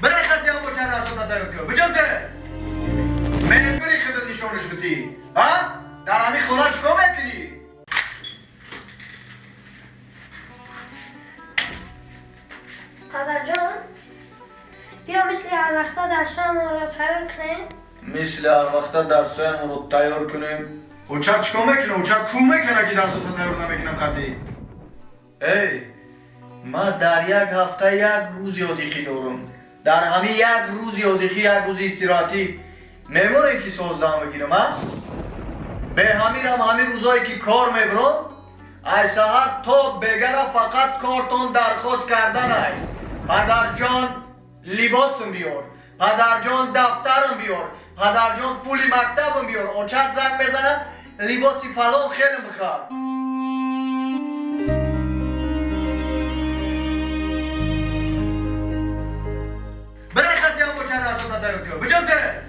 برای خطی هم با چند رسول تدایم که بجام ترد من بری خدت نشانش بتی ها؟ در همی خونه چکا میکنی؟ پدر جان بیا مثل هر وقتا درسامون رو تیار کنیم. مثل هر وقتا درسامون رو تیار کنیم. اوچه چکا میکنه؟ اوچه کو میکنه که درسو تیار نمیکنم خطی؟ ای ما در یک هفته یک روز یادیخی دارم. در همین یک روز یادیخی یک روز استراحتی میمونه که سازده بگیرم ها؟ به همین روزایی که کار میبرم از سحر تا بگره فقط کارتون درخواست کردن ای پدر جان لباسم بیار، پدر جان دفترم بیار، پدر جان پول مکتبم بیار. اوچت زنگ بزنه لباسی فلان خیلی بخواد. برای خطی هم با چند رسول تدایم که بجام ترد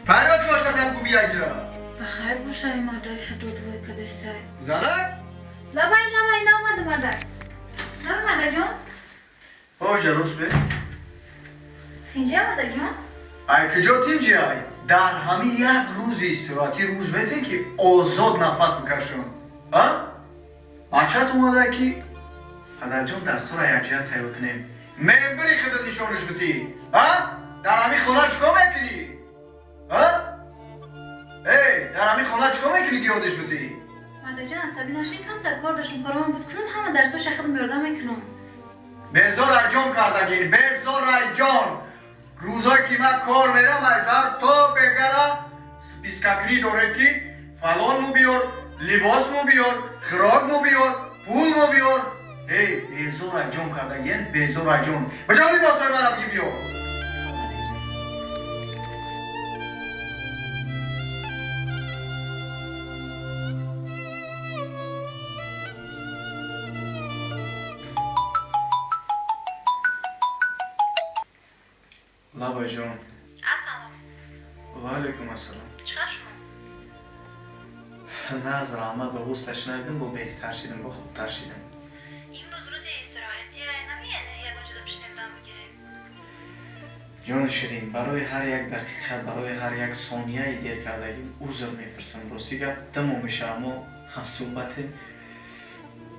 فرات باشد هم کو بیا اینجا بخیر باشه مادر خدودوی کدسته زنک لبای نامده مادر نمی مادر جون باشه روز به اینجا مادر جون ای کجا تینجی ای در همین یک روز استراحتی روز بده که آزاد نفس میکشم ها؟ آنچه تو اومده که پدر جان در سر یک جهت تیار کنیم من بری خدت نشانش بتی ها؟ در همین خونه چکا میکنی؟ ها؟ ای در همین خونه چکا میکنی که یادش بتی؟ مادر جان عصبی نشین کمتر کار داشتم کارام بود کنم همه درساش خودم یادم میکنم بزار ایجان کردگی بزار ایجان روزایی که من کار میرم از هر تا بگره سپیسککنی داره که فلان مو بیار لباس مو بیار خراک مو بیار پول مو بیار ای بزار ایجان کردگی بزار ایجان بجا لباس های من بگی بیار لابا جان السلام و علیکم السلام چقدر شما نه از رحمت و حسنش نبیدم با بهتر شدم با خوبتر شدم امروز روز استراحتیه نمیانه یک وجود بشنیم دام بگیریم جان شیرین برای هر یک دقیقه برای هر یک ثانیه دیر کردگیم عذر میپرسم راستی گپ تمام میشه اما هم صحبت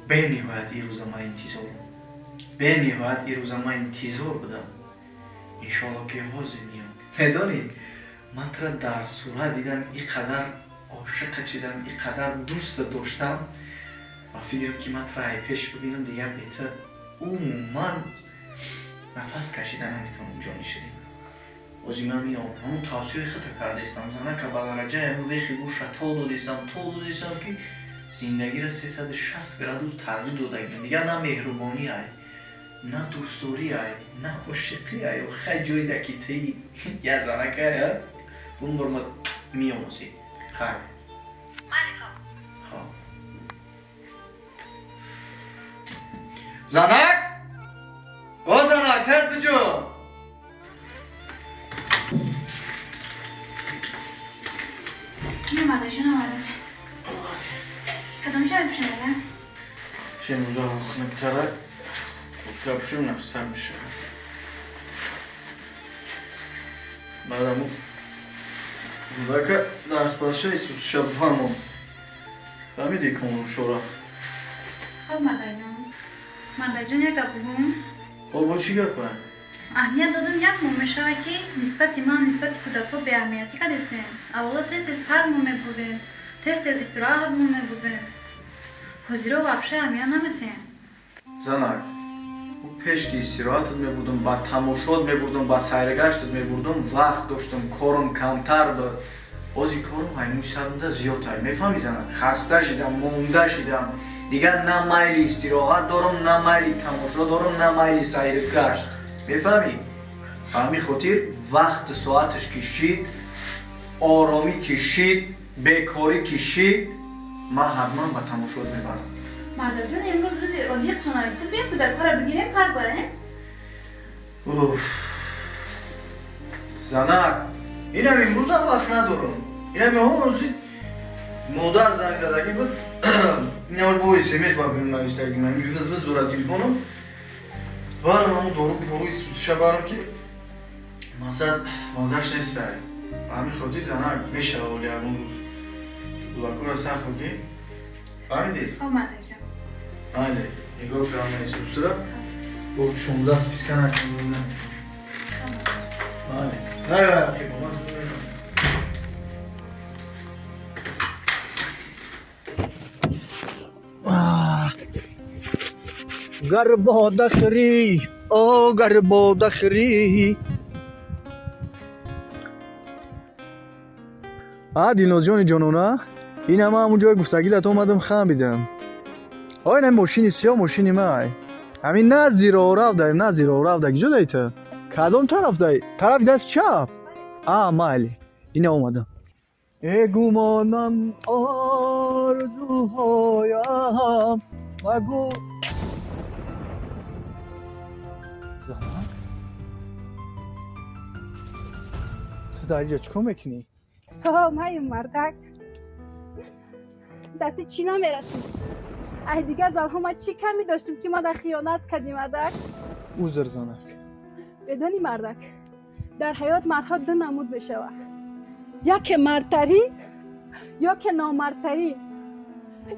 به نهایت این روز ما انتظار به نهایت این روز ما انتظار بودم انشالله که حاضر میام میدانی من ترا در صورت دیدم اینقدر عاشق چیدم اینقدر دوست داشتم و فکرم که من ترا پیش ببینم دیگه بهتر عموما نفس کشیدن نمیتونم جان شیرین بازی من میام همون توصیه خطا کرده استم زنه که با درجه همون ویخی گوش را تا دادیستم که زندگی را 360 گرادوس تغییر دادگیم دیگر نه مهربانی های نه دوستوری های نه خوشقی های و خیلی جای دکیتی یه زنه که اون برمت میاموزی خیلی مالکا خواه زنک او زنک ترد بجو نه مادر جون آمده کدام شاید بشنه Şey uzak sınıf tara yapışım ne kısar bir şey. Madem bu dakika ders başı ismi şadı farmon. Ben mi diye konulmuş ora? خب مادر جون مادر جون یک بگم O bu çi yapar? اهمیت دادم یک مومشه که نسبت من نسبت کودکا به اهمیتی که دستیم اولا تست پر مومه بودیم تست استراحت مومه بودیم حضیرا وابشه اهمیت نمیتیم Zanak. Bu peşki istirahat mebudum, ba tamoshod mebudum, ba sayragasht mebudum, vaqt doshtam, korim kamtar ba. Ozi korim haymusharimda ziyod ay. Mefahmi zanak? Khasta shidam, monda shidam. Digar na mayli istirahat dorim, na mayli tamosho dorim, na mayli sayragasht. Mefahmi? Hami khotir vaqt soatish ki shid, oromi ki shid, bekori ki shid, ma hatman ba tamoshod mebaram. مادر جون امروز روز اولیختون آید تو بیا کودکا را بگیریم پر بریم اوف زنک اینم امروز هم وقت ندارم اینم اون روزی مادر زنگ زدگی بود این اول با SMS با فیلم نوشته من میوز دور تلفنم بارم اون دورو پروی سوسشه بارم که مازش نیست همین خودی زنه میشه اولی اون روز دوباره سخت بودی فهمیدی؟ آمده جان. بله نگاه کنم این سوسشه با 16 سپیس کنه کنونه بله نه بله خیلی مامان Garbo dakhri, oh garbo dakhri. دینوز جانونا این همه همون جای گفتگی دت اومدم خمیدم این ماشینی سیاه ماشینی مای همین نزدی رو رفت کجا دیتا کدام طرف دی طرف دست چپ مالی این اومدم گمانم آرزوهایم مگو زمان تو در اینجا چکو میکنی؟ مای مردک دستی چی نمیرسیم ای دیگه زالها ما چی کمی داشتیم که ما در خیانت کردیم مردک اوزر زنک بدانی مردک در حیات مردها دو نمود بشوه یا که مردتری یا که نامردتری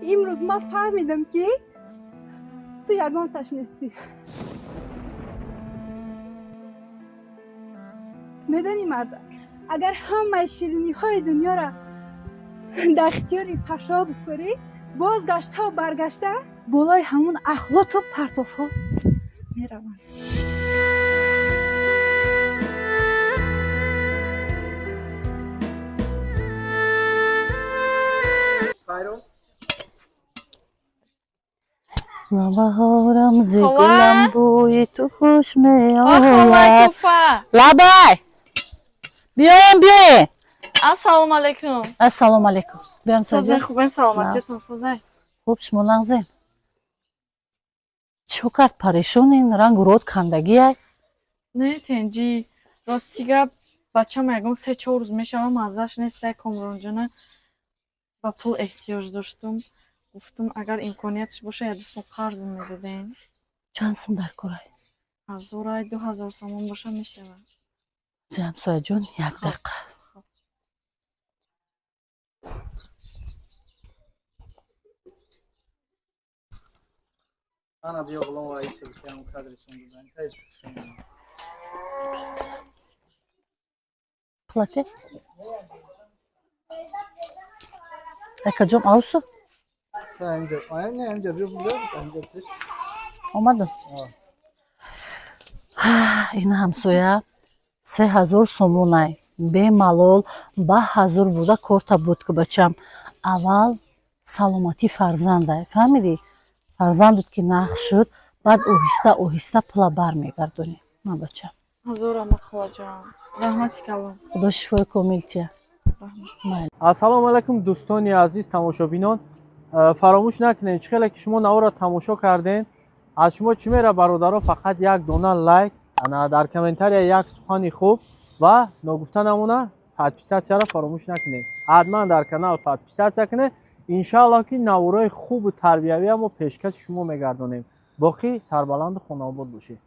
امروز ما فهمیدم که تو یگان تش نیستی میدانی مردک اگر همه شیرینی های دنیا را در اختیار پشا بسپاری بازگشته و برگشته بالای همون اخلاط و پرتوفا میروند بهارم ز گلم بوی تو خوش میآید خالای کوفه لبای بیاین السلام علیکم السلام علیکم بیان سازه سازه خوبه سلامتیتون سازه خوب شما لغزین چو کرد پریشونین رنگ و رود کندگی های نه تنجی راستیگه بچه میگم 3-4 روز میشم مزهش نیست کامران جانه با پول احتیاج داشتم گفتم اگر امکانیتش باشه یه دوستون قرض میدادین چند سم در کارای 1000 سامان باشه میشه همسایه جان یک دقیقه انا بیا غلام رئیس بشم قدرتون بدن کیسون پلاته اکا جام آوسو اینجا بیا بوده اینجا پیش آمدم این همسایه 3000 сомонай бемалол ба ҳазур буда корта буд ки бачам аввал саломатӣ фарзандай фаҳмидӣ фарзандут ки нақш шуд баъд оҳиста оҳиста пула бармегардонӣ ма бачам 1000 ама халаҷон раҳмати калон худо шифои комил тия майли ассалому алайкум дӯстони азиз тамошобинон фаромӯш накунед чӣ хеле ки шумо навора тамошо карден аз шумо чӣ мера бародаро фақат як дона лайк дар комментария як сухани хуб ва ногуфта намона подписатсияро фаромӯш накунед ҳатман дар канал подписатсия кунед иншааллоҳ ки навораи хубу тарбиявиамо пешкаши шумо мегардонем боқӣ сарбаланду хонаобод бошед